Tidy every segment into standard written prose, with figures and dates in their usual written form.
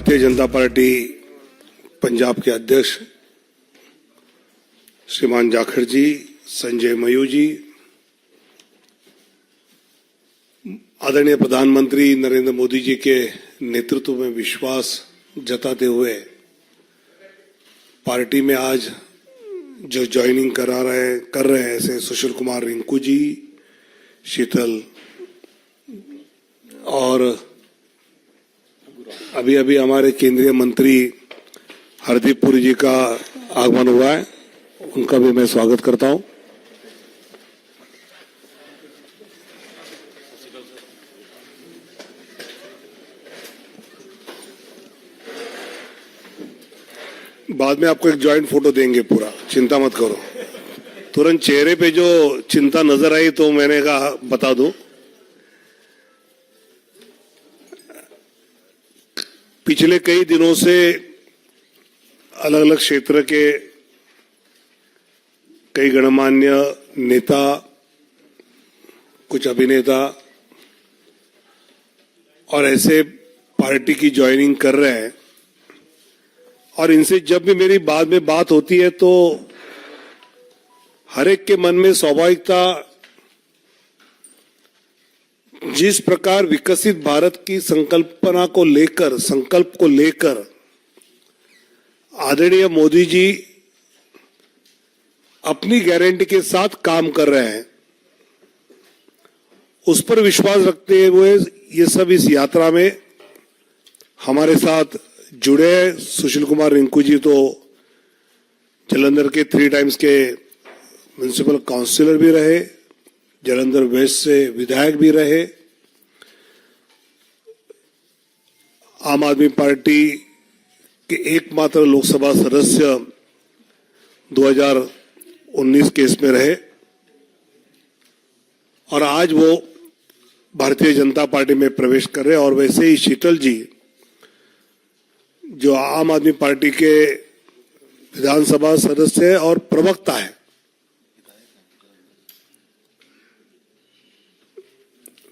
Bharatiya Janata party Punjab के अध्यक्ष श्रीमान जाखड़ जी, संजय मयूर जी, आदरणीय प्रधानमंत्री नरेंद्र मोदी जी के नेतृत्व में विश्वास जताते हुए पार्टी में आज जो ज्वाइनिंग कर रहे हैं ऐसे सुशील कुमार रिंकू जी, शीतल और अभी अभी हमारे केंद्रीय मंत्री हरदीप पुरी जी का आगमन हुआ है, उनका भी मैं स्वागत करता हूं। बाद में आपको एक जॉइंट फोटो देंगे पूरा, चिंता मत करो। तुरंत चेहरे पे जो चिंता नजर आई तो मैंने कहा बता दो। पिछले कई दिनों से अलग अलग क्षेत्र के कई गणमान्य नेता, कुछ अभिनेता और ऐसे पार्टी की ज्वाइनिंग कर रहे हैं और इनसे जब भी मेरी बाद में बात होती है तो हर एक के मन में स्वाभाविकता जिस प्रकार विकसित भारत की संकल्प को लेकर आदरणीय मोदी जी अपनी गारंटी के साथ काम कर रहे हैं, उस पर विश्वास रखते हुए ये सब इस यात्रा में हमारे साथ जुड़े। सुशील कुमार रिंकू जी तो जालंधर के 3 टाइम्स के म्युनिसिपल काउंसिलर भी रहे, जालंधर वेस्ट से विधायक भी रहे, आम आदमी पार्टी के एकमात्र लोकसभा सदस्य 2019 के इसमें रहे और आज वो भारतीय जनता पार्टी में प्रवेश कर रहे हैं। और वैसे ही शीतल जी जो आम आदमी पार्टी के विधानसभा सदस्य है और प्रवक्ता है,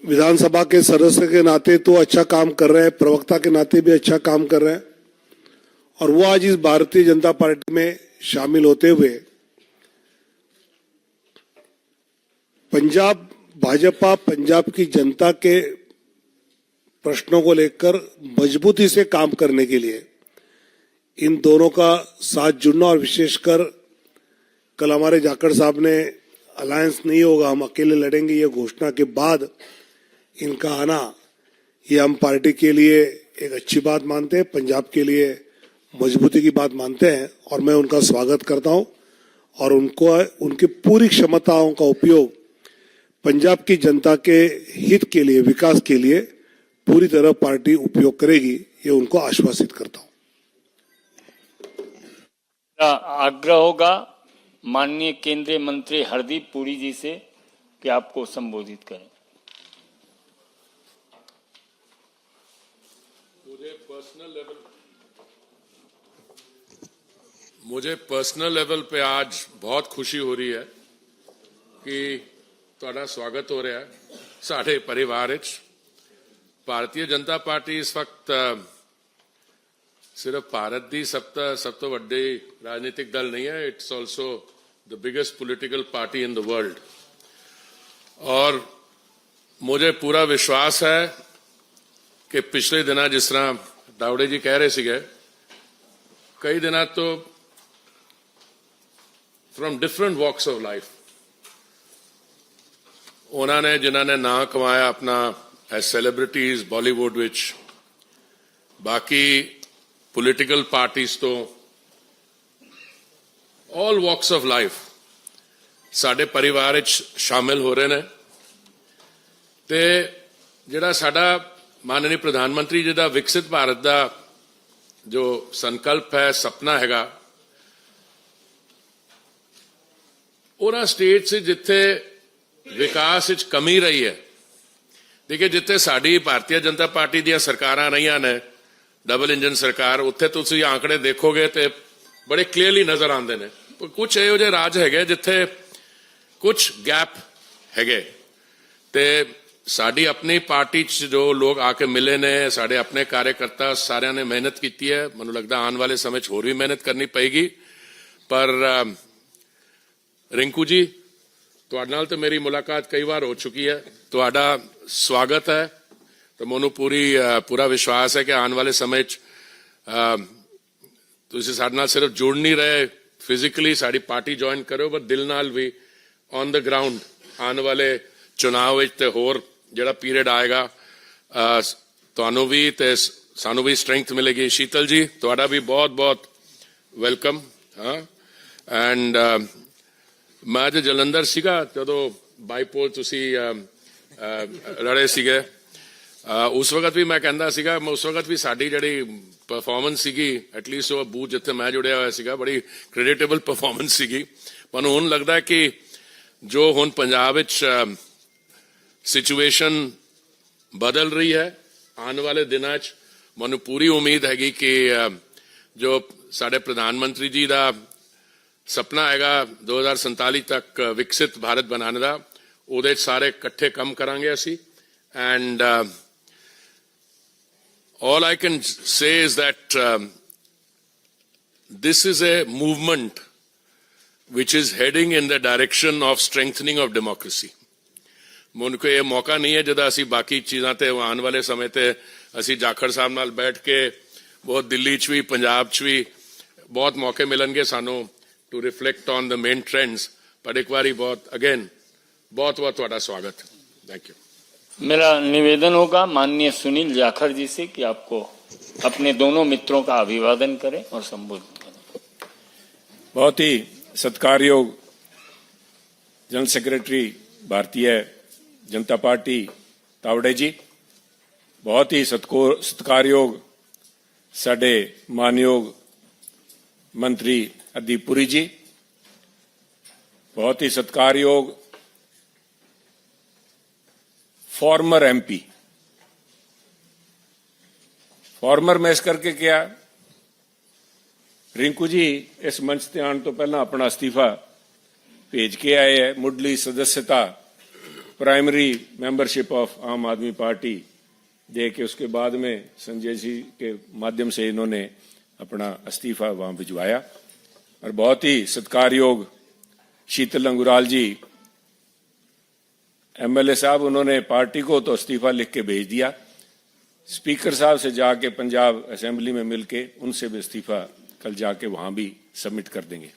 विधानसभा के सदस्य के नाते तो अच्छा काम कर रहे हैं, प्रवक्ता के नाते भी अच्छा काम कर रहे हैं और वो आज इस भारतीय जनता पार्टी में शामिल होते हुए भाजपा पंजाब की जनता के प्रश्नों को लेकर मजबूती से काम करने के लिए इन दोनों का साथ जुड़ना और विशेषकर कल हमारे जाखड़ साहब ने अलायंस नहीं होगा, हम अकेले लड़ेंगे, ये घोषणा के बाद इनका आना, ये हम पार्टी के लिए एक अच्छी बात मानते हैं, पंजाब के लिए मजबूती की बात मानते हैं और मैं उनका स्वागत करता हूं और उनको उनकी पूरी क्षमताओं का उपयोग पंजाब की जनता के हित के लिए, विकास के लिए पूरी तरह पार्टी उपयोग करेगी, ये उनको आश्वासित करता हूं। आग्रह होगा माननीय केंद्रीय मंत्री हरदीप पुरी जी से कि आपको संबोधित करें। मुझे पर्सनल लेवल पे आज बहुत खुशी हो रही है कि ਤੁਹਾਡਾ स्वागत हो रहा है साढ़े परिवार विच। भारतीय जनता पार्टी इस वक्त सिर्फ भारत की सब तो वड्डी राजनीतिक दल नहीं है, it's also the biggest political party in the world. और मुझे पूरा विश्वास है कि पिछले दिना जिस तरह दावड़े जी कह रहे सीगे, कई दिना तो from different walks of life उन्होंने जिन्होंने ना कमाया अपना एज सेलिब्रिटीज बॉलीवुड विच, बाकी पॉलिटिकल पार्टीज तो ऑल वॉक्स ऑफ लाइफ साडे परिवार विच शामिल हो रहे ने। ते जिहड़ा साडा माननीय प्रधानमंत्री जी का विकसित भारत का जो संकल्प है, सपना हैगा, उन्हां स्टेट से जिथे विकास विच कमी रही है, देखिए जिथे साडी भारतीय जनता पार्टी दी सरकारां रहियां ने, डबल इंजन सरकार, उत्थे तुसीं आंकड़े देखोगे तो बड़े क्लीयरली नजर आते हैं। कुछ इहो जिहे राज हैगे जिथे कुछ गैप हैगे ते ਸਾਡੀ ਆਪਣੀ ਪਾਰਟੀ 'ਚ ਜੋ ਲੋਕ ਆ ਕੇ ਮਿਲੇ ਨੇ ਸਾਡੇ ਆਪਣੇ ਕਾਰਜਕਰਤਾ ਸਾਰਿਆਂ ਨੇ ਮਿਹਨਤ ਕੀਤੀ ਹੈ ਮੈਨੂੰ ਲੱਗਦਾ ਆਉਣ ਵਾਲੇ ਸਮੇਂ 'ਚ ਹੋਰ ਵੀ ਮਿਹਨਤ ਕਰਨੀ ਪਏਗੀ ਪਰ ਰਿੰਕੂ ਜੀ ਤੁਹਾਡੇ ਨਾਲ ਤੇ ਮੇਰੀ ਮੁਲਾਕਾਤ ਕਈ ਵਾਰ ਹੋ ਚੁੱਕੀ ਹੈ ਤੁਹਾਡਾ ਸਵਾਗਤ ਹੈ ਤੇ ਮੈਨੂੰ ਪੂਰਾ ਵਿਸ਼ਵਾਸ ਹੈ ਕਿ ਆਉਣ ਵਾਲੇ ਸਮੇਂ 'ਚ ਤੁਸੀਂ ਸਾਡੇ ਨਾਲ ਸਿਰਫ ਜੁੜ ਨਹੀਂ ਰਹੇ ਫਿਜ਼ੀਕਲੀ ਸਾਡੀ ਪਾਰਟੀ ਜੁਆਇਨ ਕਰੋ ਪਰ ਦਿਲ ਨਾਲ ਵੀ ਔਨ ਦ ਗਰਾਊਂਡ ਆਉਣ ਵਾਲੇ ਚੁਣਾਵ ਵਿੱਚ ਤੇ ਹੋਰ ਜਿਹੜਾ ਪੀਰੀਅਡ ਆਏਗਾ ਤੁਹਾਨੂੰ ਵੀ ਤੇ ਸਾਨੂੰ ਵੀ ਸਟਰੈਂਥ ਮਿਲੇਗੀ ਸ਼ੀਤਲ ਜੀ ਤੁਹਾਡਾ ਵੀ ਬਹੁਤ ਬਹੁਤ ਵੈਲਕਮ ਹਾਂ ਐਂਡ ਮੈਂ ਅੱਜ ਜਲੰਧਰ ਸੀਗਾ ਜਦੋਂ ਬਾਈਪੋਲ ਤੁਸੀਂ ਲੜੇ ਸੀਗੇ ਉਸ ਵਕਤ ਵੀ ਮੈਂ ਕਹਿੰਦਾ ਸੀਗਾ ਉਸ ਵਕਤ ਵੀ ਸਾਡੀ ਜਿਹੜੀ ਪਰਫਾਰਮੈਂਸ ਸੀਗੀ ਐਟਲੀਸਟ ਉਹ ਬੂਥ ਜਿੱਥੇ ਮੈਂ ਜੁੜਿਆ ਹੋਇਆ ਸੀਗਾ ਬੜੀ ਕ੍ਰੈਡੀਟੇਬਲ ਪਰਫਾਰਮੈਂਸ ਸੀਗੀ ਮੈਨੂੰ ਹੁਣ ਲੱਗਦਾ ਕਿ ਜੋ ਹੁਣ ਪੰਜਾਬ ਵਿੱਚ ਸਿਚੁਏਸ਼ਨ ਬਦਲ ਰਹੀ ਹੈ ਆਉਣ ਵਾਲੇ ਦਿਨਾਂ 'ਚ ਮੈਨੂੰ ਪੂਰੀ ਉਮੀਦ ਹੈਗੀ ਕਿ ਜੋ ਸਾਡੇ ਪ੍ਰਧਾਨ ਮੰਤਰੀ ਜੀ ਦਾ ਸੁਪਨਾ ਹੈਗਾ 2047 ਤੱਕ ਵਿਕਸਿਤ ਭਾਰਤ ਬਣਾਉਣ ਦਾ ਉਹਦੇ 'ਚ ਸਾਰੇ ਇਕੱਠੇ ਕੰਮ ਕਰਾਂਗੇ ਅਸੀਂ and all I can say is that this is a movement which is heading in the direction of strengthening of democracy. ਮੈਨੂੰ ਕੋਈ ਇਹ ਮੌਕਾ ਨਹੀਂ ਹੈ ਜਦੋਂ ਅਸੀਂ ਬਾਕੀ ਚੀਜ਼ਾਂ ਤੇ ਆਉਣ ਵਾਲੇ ਸਮੇਂ ਤੇ ਅਸੀਂ ਜਾਖੜ ਸਾਹਿਬ ਨਾਲ ਬੈਠ ਕੇ ਬਹੁਤ ਦਿੱਲੀ 'ਚ ਵੀ ਪੰਜਾਬ 'ਚ ਵੀ ਬਹੁਤ ਮੌਕੇ ਮਿਲਣਗੇ ਸਾਨੂੰ to reflect on the main trends ਪਰ ਇੱਕ ਵਾਰੀ ਬਹੁਤ ਅਗੇਨ बहुत बहुत ਤੁਹਾਡਾ स्वागत थैंक यू मेरा निवेदन होगा माननीय सुनील जाखड़ जी से कि आपको अपने दोनों मित्रों का अभिवादन करें और संबोधित करें। बहुत ही सत्कारयोग general secretary Bharatiya Janata party Tawde जी बहुत ही सत्कारयोग साडे मानयोग मंत्री हरदीप पुरी जी बहुत ही सत्कारयोग फॉर्मर एमपी फॉर्मर मैं इस करके क्या रिंकू जी इस मंच ते आने तो पहला अपना अस्तीफा भेज के आए है मुढ़ली सदस्यता प्राइमरी मेंबरशिप ऑफ आम आदमी पार्टी दे के उसके बाद में संजय जी के माध्यम से इन्होंने अपना अस्तीफा वहां भिजवाया और बहुत ही सत्कारयोग शीतल अंगुराल जी एमएलए साहब उन्होंने पार्टी को तो इस्तीफा लिख के भेज दिया स्पीकर साहब से जाके पंजाब असेंबली में मिलके उनसे भी इस्तीफा कल जाके वहां भी सबमिट कर देंगे।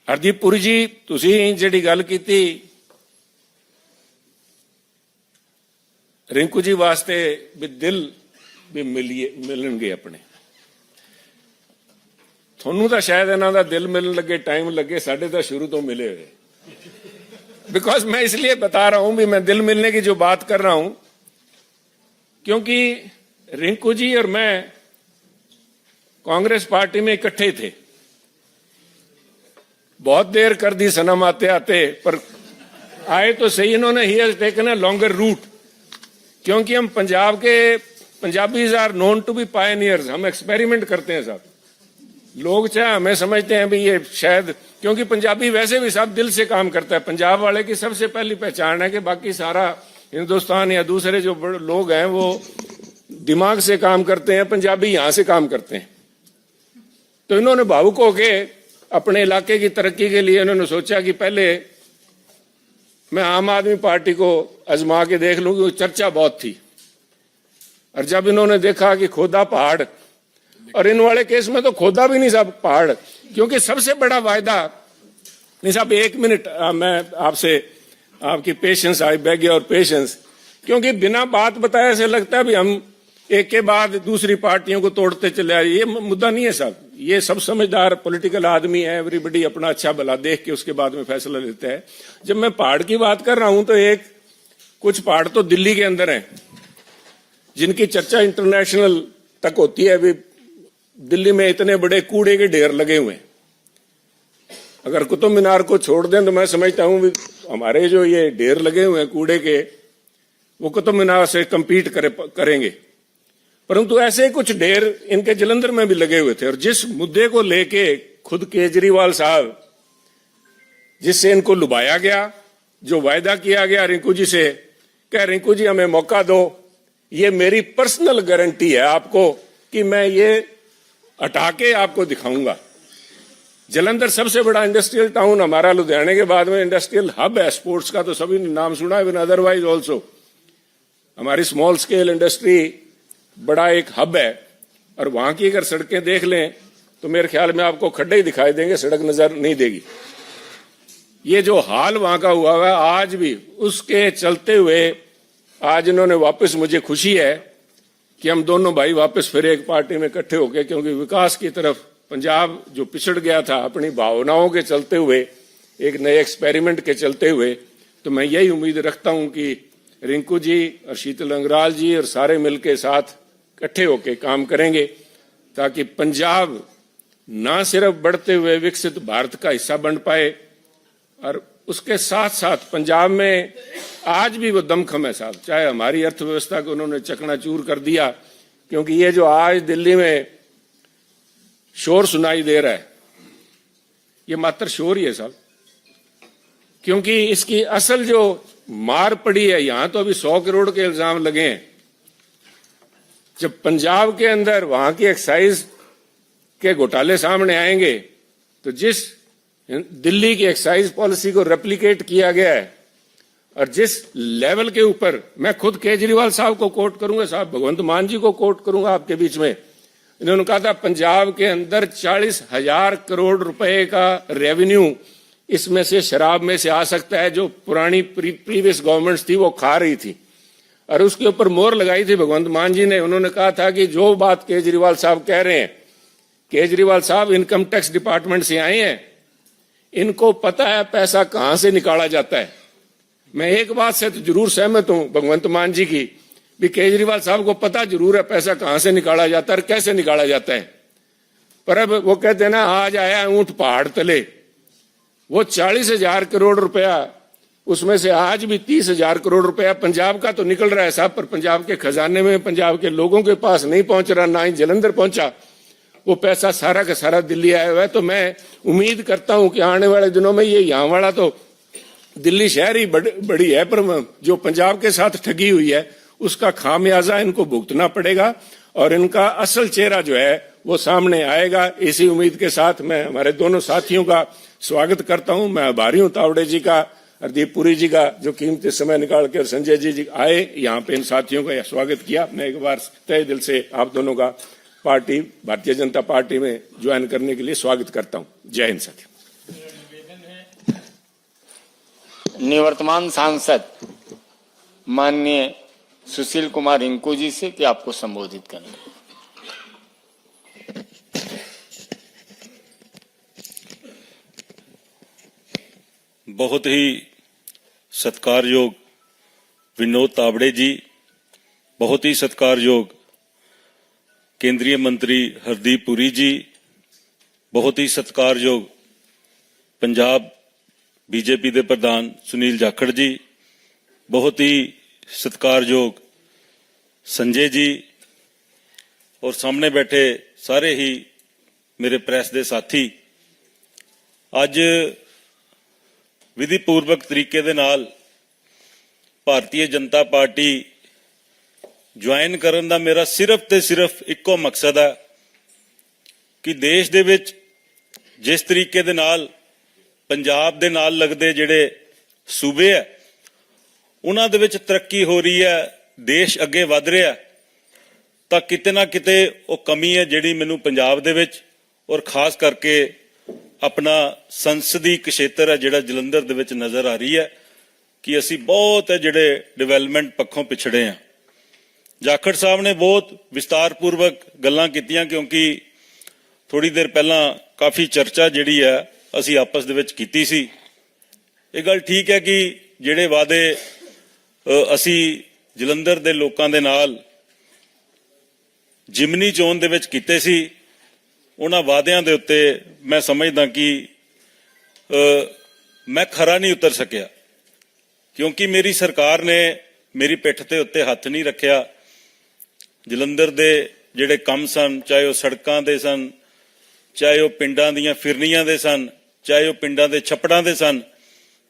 हरदीप पुरी जी तुसी जिहड़ी गल कीती रिंकू जी वास्ते भी दिल भी मिलणगे अपने ਤੁਹਾਨੂੰ ਤਾਂ ਸ਼ਾਇਦ ਇਹਨਾਂ ਦਾ ਦਿਲ ਮਿਲਣ ਲੱਗੇ टाइम लगे साढ़े तो शुरू तो मिले हुए बिकॉज मैं इसलिए बता रहा हूं भी मैं दिल मिलने की जो बात कर रहा हूं क्योंकि रिंकू जी और मैं कांग्रेस पार्टी में इकट्ठे थे बहुत देर कर दी सनम आते आते पर आए तो सही इन्होंने ही has taken a longer route क्योंकि हम पंजाब के Punjabis are known to be pioneers हम एक्सपेरिमेंट करते हैं साहब लोग चाहे हमें समझते हैं भी ये शायद क्योंकि पंजाबी वैसे भी सब दिल से काम करता है पंजाब वाले की सबसे पहली पहचान है कि बाकी सारा हिंदुस्तान या दूसरे जो लोग हैं वो दिमाग से काम करते हैं पंजाबी यहां से काम करते हैं तो इन्होंने भावुक होके अपने इलाके की तरक्की के लिए इन्होंने सोचा कि पहले मैं आम आदमी पार्टी को आजमा के देख लूं कि चर्चा बहुत थी और जब इन्होंने देखा कि खोदा पहाड़ और इन वाले केस में तो खोदा भी नहीं साहब पहाड़ क्योंकि सबसे बड़ा वायदा नहीं साहब 1 मिनट मैं आपसे आपकी patience I beg your patience क्योंकि बिना बात बताए ऐसे लगता है भी हम एक के बाद दूसरी पार्टियों को तोड़ते चले आए ये मुद्दा नहीं है साहब ये सब समझदार पॉलिटिकल आदमी है एवरीबडी अपना अच्छा भला देख के उसके बाद में फैसला लेता है जब मैं पहाड़ की बात कर रहा हूं तो एक कुछ पहाड़ तो दिल्ली के अंदर हैं जिनकी चर्चा इंटरनेशनल तक होती है अभी दिल्ली में इतने बड़े कूड़े के ढेर लगे हुए हैं अगर कुतुब मीनार को छोड़ दें तो मैं समझता हूं हमारे जो ये ढेर लगे हुए हैं कूड़े के वो कुतुब मीनार से कंपीट करेंगे परंतु ऐसे कुछ ढेर इनके जलंधर में भी लगे हुए थे और जिस मुद्दे को लेके खुद केजरीवाल साहब जिससे इनको लुभाया गया, जो वायदा किया गया रिंकू जी से, कह रिंकू जी हमें मौका दो, ये मेरी पर्सनल गारंटी है आपको कि मैं ये हटा के आपको दिखाऊंगा। जलंधर सबसे बड़ा इंडस्ट्रियल टाउन हमारा, लुधियाने के बाद में इंडस्ट्रियल हब है स्पोर्ट्स का, तो सभी ने नाम सुना है, अदरवाइज ऑल्सो हमारी स्मॉल स्केल इंडस्ट्री बड़ा एक हब है। और वहां की अगर सड़कें देख लें तो मेरे ख्याल में आपको खड्डे ही दिखाई देंगे, सड़क नजर नहीं देगी। ये जो हाल वहां का हुआ है आज भी, उसके चलते हुए आज इन्होंने वापस, मुझे खुशी है कि हम दोनों भाई वापस फिर एक पार्टी में इकट्ठे हो गए, क्योंकि विकास की तरफ पंजाब जो पिछड़ गया था अपनी भावनाओं के चलते हुए, एक नए एक्सपेरिमेंट के चलते हुए, तो मैं यही उम्मीद रखता हूं कि रिंकू जी और शीतल अंगराल जी और सारे मिलकर साथ इकट्ठे होकर काम करेंगे, ताकि पंजाब ना सिर्फ बढ़ते हुए विकसित भारत का हिस्सा बन पाए, और उसके साथ साथ पंजाब में आज भी वो दमखम है साहब, चाहे हमारी अर्थव्यवस्था को उन्होंने चकनाचूर कर दिया। क्योंकि ये जो आज दिल्ली में शोर सुनाई दे रहा है, ये मात्र शोर ही है साहब, क्योंकि इसकी असल जो मार पड़ी है, यहां तो अभी 100 करोड़ के इल्जाम लगे हैं। जब पंजाब के अंदर वहां की एक्साइज के घोटाले सामने आएंगे, तो जिस दिल्ली की एक्साइज पॉलिसी को रेप्लिकेट किया गया है, और जिस लेवल के ऊपर, मैं खुद केजरीवाल साहब को कोट करूंगा साहब, भगवंत मान जी को कोट करूंगा आपके बीच में, इन्होंने कहा था पंजाब के अंदर 40,000 करोड़ रुपए का रेवेन्यू इसमें से शराब में से आ सकता है, जो पुरानी प्रीवियस गवर्नमेंट्स थी वो खा रही थी, और उसके ऊपर मोहर लगाई थी भगवंत मान जी ने। उन्होंने कहा था कि जो बात केजरीवाल साहब कह रहे हैं, केजरीवाल साहब इनकम टैक्स डिपार्टमेंट से आए हैं, इनको पता है पैसा कहां से निकाला जाता है। मैं एक बात से तो जरूर सहमत हूं भगवंत मान जी की, भी केजरीवाल साहब को पता जरूर है पैसा कहां से निकाला जाता है और कैसे निकाला जाता है। पर अब वो कहते हैं ना, आज आया ऊंट पहाड़ तले, वो 40,000 करोड़ रुपया, उसमें से आज भी 30,000 करोड़ रुपया पंजाब का तो निकल रहा है साहब, पर पंजाब के खजाने में, पंजाब के लोगों के पास नहीं पहुंच रहा, ना ही जलंधर पहुंचा। वो पैसा सारा का सारा दिल्ली आया हुआ है। तो मैं उम्मीद करता हूं कि आने वाले दिनों में ये यहां वाला तो दिल्ली शहर ही बड़ी है, पर जो पंजाब के साथ ठगी हुई है उसका खामियाजा इनको भुगतना पड़ेगा, और इनका असल चेहरा जो है वो सामने आएगा। इसी उम्मीद के साथ मैं हमारे दोनों साथियों का स्वागत करता हूं। मैं आभारी हूं तावड़े जी का, हरदीप पुरी जी का, जो कीमती समय निकाल कर संजय जी आए यहाँ पे, इन साथियों का स्वागत किया। मैं एक बार तहे दिल से आप दोनों का पार्टी, भारतीय जनता पार्टी में ज्वाइन करने के लिए स्वागत करता हूं। जय हिंद साथियों। निवर्तमान सांसद माननीय सुशील कुमार रिंकू जी से कि आपको संबोधित करना। बहुत ही सत्कारयोग विनोद तावड़े जी, बहुत ही सत्कारयोग केंद्रीय मंत्री हरदीप पुरी जी, बहुत ही सत्कारयोग पंजाब बीजेपी के प्रधान सुनील जाखड़ जी, बहुत ही सत्कारयोग संजय जी, और सामने बैठे सारे ही मेरे प्रेस के साथी। अज विधिपूर्वक तरीके दे नाल भारतीय जनता पार्टी ज्वाइन करन दा मेरा सिर्फ ते सिर्फ इक्को मकसद है कि देश दे विच जिस तरीके दे नाल पंजाब दे नाल लगदे जिहड़े सूबे है उन्हां दे विच तरक्की हो रही है, देश अगे वध रहा है, तां किते ना किते वो कमी है जिहड़ी मैनूं पंजाब दे विच और खास करके अपना संसदी क्षेत्र है जिहड़ा जलंधर दे विच नज़र आ रही है कि असी बहुत है जिहड़े डिवेलपमेंट पक्षों पिछड़े हैं। जाखड़ साहब ने बहुत विस्तारपूर्वक गल्लां कीतियां, क्योंकि थोड़ी देर पहला काफ़ी चर्चा जिहड़ी है असी आपस दे विच कीती सी। ये गल ठीक है कि जिहड़े वादे असी जलंधर दे लोकां दे नाल जिमनी चोण दे विच कीते सी, उन्हां वादियां दे उत्ते मैं समझदा कि मैं खरा नहीं उतर सकिया, क्योंकि मेरी सरकार ने मेरी पिठ ते उत्ते हथ नहीं रखिया। जलंधर दे जिहड़े काम सन, चाहे वह सड़कां दे सन, चाहे वह पिंडां दीयां फिरनियां दे सन, चाहे वह पिंडां दे छप्पड़ां दे सन,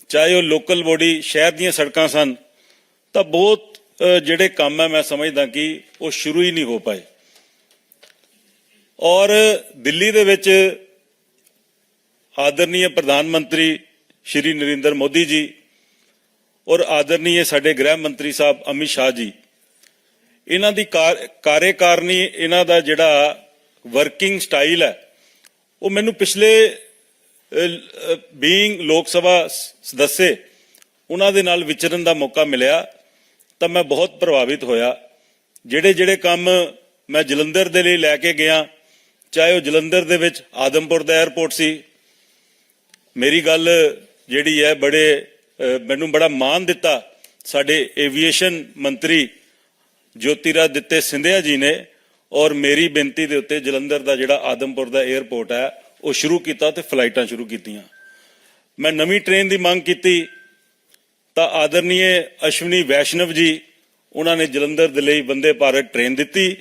ਚਾਹੇ ਉਹ ਲੋਕਲ ਬੋਡੀ ਸ਼ਹਿਰ ਦੀਆਂ ਸੜਕਾਂ ਸਨ, ਤਾਂ ਬਹੁਤ ਜਿਹੜੇ ਕੰਮ ਹੈ ਮੈਂ ਸਮਝਦਾ ਕਿ ਉਹ ਸ਼ੁਰੂ ਹੀ ਨਹੀਂ ਹੋ ਪਾਏ। ਔਰ ਦਿੱਲੀ ਦੇ ਵਿੱਚ ਆਦਰਨੀय ਪ੍ਰਧਾਨ ਮੰਤਰੀ ਸ਼੍ਰੀ ਨਰਿੰਦਰ ਮੋਦੀ ਜੀ ਔਰ ਆਦਰਨੀय ਸਾਡੇ ਗ੍ਰਹਿ ਮੰਤਰੀ ਸਾਹਿਬ ਅਮਿਤ ਸ਼ਾਹ ਜੀ, ਇਹਨਾਂ ਦੀ ਕਾਰਜਕਾਰਨੀ, ਇਹਨਾਂ ਦਾ ਜਿਹੜਾ ਵਰਕਿੰਗ ਸਟਾਈਲ ਹੈ, ਉਹ ਮੈਨੂੰ ਪਿਛਲੇ ਬੀਇੰਗ ਲੋਕ ਸਭਾ ਸਦੱਸੇ ਉਹਨਾਂ ਦੇ ਨਾਲ ਵਿਚਰਨ ਦਾ ਮੌਕਾ ਮਿਲਿਆ ਤਾਂ ਮੈਂ ਬਹੁਤ ਪ੍ਰਭਾਵਿਤ ਹੋਇਆ। ਜਿਹੜੇ ਕੰਮ ਮੈਂ ਜਲੰਧਰ ਦੇ ਲਈ ਲੈ ਕੇ ਗਿਆ, ਚਾਹੇ ਉਹ ਜਲੰਧਰ ਦੇ ਵਿੱਚ ਆਦਮਪੁਰ ਦਾ 에ਅਰਪੋਰਟ ਸੀ, ਮੇਰੀ ਗੱਲ ਜਿਹੜੀ ਹੈ ਮੈਨੂੰ ਬੜਾ ਮਾਣ ਦਿੱਤਾ ਸਾਡੇ ਏਵੀਏਸ਼ਨ ਮੰਤਰੀ ਜੋਤੀਰਾਦਿੱਤੇ ਸਿੰਧਿਆ ਜੀ ਨੇ, ਔਰ ਮੇਰੀ ਬੇਨਤੀ ਦੇ ਉੱਤੇ ਜਲੰਧਰ ਦਾ ਜਿਹੜਾ ਆਦਮਪੁਰ ਦਾ 에ਅਰਪੋਰਟ ਹੈ ਉਹ ਸ਼ੁਰੂ ਕੀਤਾ ਤੇ ਫਲਾਈਟਾਂ ਸ਼ੁਰੂ ਕੀਤੀਆਂ। ਮੈਂ ਨਵੀਂ ਟ੍ਰੇਨ ਦੀ ਮੰਗ ਕੀਤੀ ਤਾਂ ਆਦਰਨੀय ਅਸ਼ਵਨੀ ਵੈਸ਼ਨਵ ਜੀ, ਉਹਨਾਂ ਨੇ ਜਲੰਧਰ ਦੇ ਲਈ ਵੰਦੇ ਭਾਰਤ ਟ੍ਰੇਨ ਦਿੱਤੀ,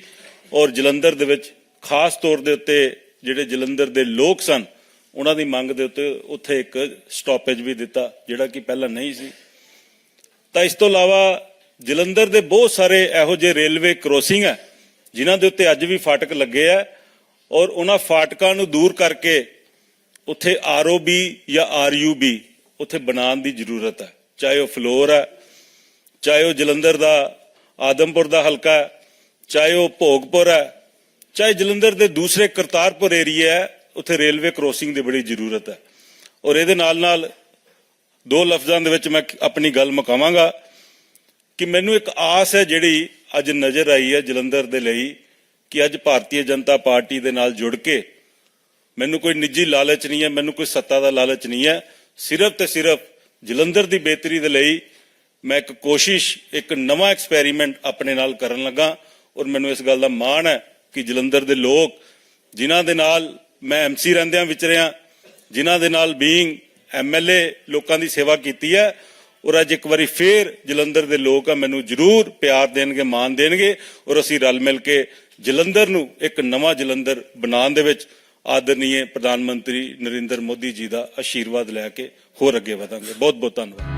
ਔਰ ਜਲੰਧਰ ਦੇ ਵਿੱਚ ਖਾਸ ਤੌਰ ਦੇ ਉੱਤੇ ਜਿਹੜੇ ਜਲੰਧਰ ਦੇ ਲੋਕ ਸਨ ਉਹਨਾਂ ਦੀ ਮੰਗ ਦੇ ਉੱਤੇ ਉੱਥੇ ਇੱਕ ਸਟਾਪੇਜ ਵੀ ਦਿੱਤਾ, ਜਿਹੜਾ ਕਿ ਪਹਿਲਾਂ ਨਹੀਂ ਸੀ। ਤਾਂ ਇਸ ਤੋਂ ਇਲਾਵਾ ਜਲੰਧਰ ਦੇ ਬਹੁਤ ਸਾਰੇ ਇਹੋ ਜਿਹੇ ਰੇਲਵੇ ਕ੍ਰੋਸਿੰਗ ਹੈ ਜਿਨ੍ਹਾਂ ਦੇ ਉੱਤੇ ਅੱਜ ਵੀ ਫਾਟਕ ਲੱਗੇ ਆ, ਔਰ ਉਹਨਾਂ ਫਾਟਕਾਂ ਨੂੰ ਦੂਰ ਕਰਕੇ ਉੱਥੇ ROB ਜਾਂ RUB ਉੱਥੇ ਬਣਾਉਣ ਦੀ ਜ਼ਰੂਰਤ ਹੈ। ਚਾਹੇ ਉਹ ਫਲੋਰ ਹੈ, ਚਾਹੇ ਉਹ ਜਲੰਧਰ ਦਾ ਆਦਮਪੁਰ ਦਾ ਹਲਕਾ ਹੈ, ਚਾਹੇ ਉਹ ਭੋਗਪੁਰ ਹੈ, ਚਾਹੇ ਜਲੰਧਰ ਦੇ ਦੂਸਰੇ ਕਰਤਾਰਪੁਰ ਏਰੀਆ ਹੈ, ਉੱਥੇ ਰੇਲਵੇ ਕ੍ਰੋਸਿੰਗ ਦੀ ਬੜੀ ਜ਼ਰੂਰਤ ਹੈ। ਔਰ ਇਹਦੇ ਨਾਲ ਦੋ ਲਫ਼ਜ਼ਾਂ ਦੇ ਵਿੱਚ ਮੈਂ ਆਪਣੀ ਗੱਲ ਮੁਕਾਵਾਂਗਾ ਕਿ ਮੈਨੂੰ ਇੱਕ ਆਸ ਹੈ ਜਿਹੜੀ ਅੱਜ ਨਜ਼ਰ ਆਈ ਹੈ ਜਲੰਧਰ ਦੇ ਲਈ, ਕਿ ਅੱਜ ਭਾਰਤੀ ਜਨਤਾ ਪਾਰਟੀ ਦੇ ਨਾਲ ਜੁੜ ਕੇ, ਮੈਨੂੰ ਕੋਈ ਨਿੱਜੀ ਲਾਲਚ ਨਹੀਂ ਹੈ, ਮੈਨੂੰ ਕੋਈ ਸੱਤਾ ਦਾ ਲਾਲਚ ਨਹੀਂ ਹੈ, ਸਿਰਫ ਤੇ ਸਿਰਫ ਜਲੰਧਰ ਦੀ ਬਿਹਤਰੀ ਦੇ ਲਈ ਮੈਂ ਇੱਕ ਕੋਸ਼ਿਸ਼, ਇੱਕ ਨਵਾਂ ਐਕਸਪੈਰੀਮੈਂਟ ਆਪਣੇ ਨਾਲ ਕਰਨ ਲੱਗਾ। ਔਰ ਮੈਨੂੰ ਇਸ ਗੱਲ ਦਾ ਮਾਣ ਹੈ ਕਿ ਜਲੰਧਰ ਦੇ ਲੋਕ ਜਿਨ੍ਹਾਂ ਦੇ ਨਾਲ ਮੈਂ MC ਰਹਿੰਦਿਆਂ ਵਿਚਰਿਆ, ਜਿਨ੍ਹਾਂ ਦੇ ਨਾਲ ਬੀਇੰਗ MLA ਲੋਕਾਂ ਦੀ ਸੇਵਾ ਕੀਤੀ ਹੈ, ਔਰ ਅੱਜ ਇੱਕ ਵਾਰੀ ਫੇਰ ਜਲੰਧਰ ਦੇ ਲੋਕ ਆ ਮੈਨੂੰ ਜ਼ਰੂਰ ਪਿਆਰ ਦੇਣਗੇ, ਮਾਣ ਦੇਣਗੇ, ਔਰ ਅਸੀਂ ਰਲ ਮਿਲ ਕੇ ਜਲੰਧਰ ਨੂੰ ਇੱਕ ਨਵਾਂ ਜਲੰਧਰ ਬਣਾਉਣ ਦੇ ਵਿੱਚ ਆਦਰਨੀय ਪ੍ਰਧਾਨ ਮੰਤਰੀ ਨਰਿੰਦਰ ਮੋਦੀ ਜੀ ਦਾ ਆਸ਼ੀਰਵਾਦ ਲੈ ਕੇ ਹੋਰ ਅੱਗੇ ਵਧਾਂਗੇ। ਬਹੁਤ ਬਹੁਤ ਧੰਨਵਾਦ।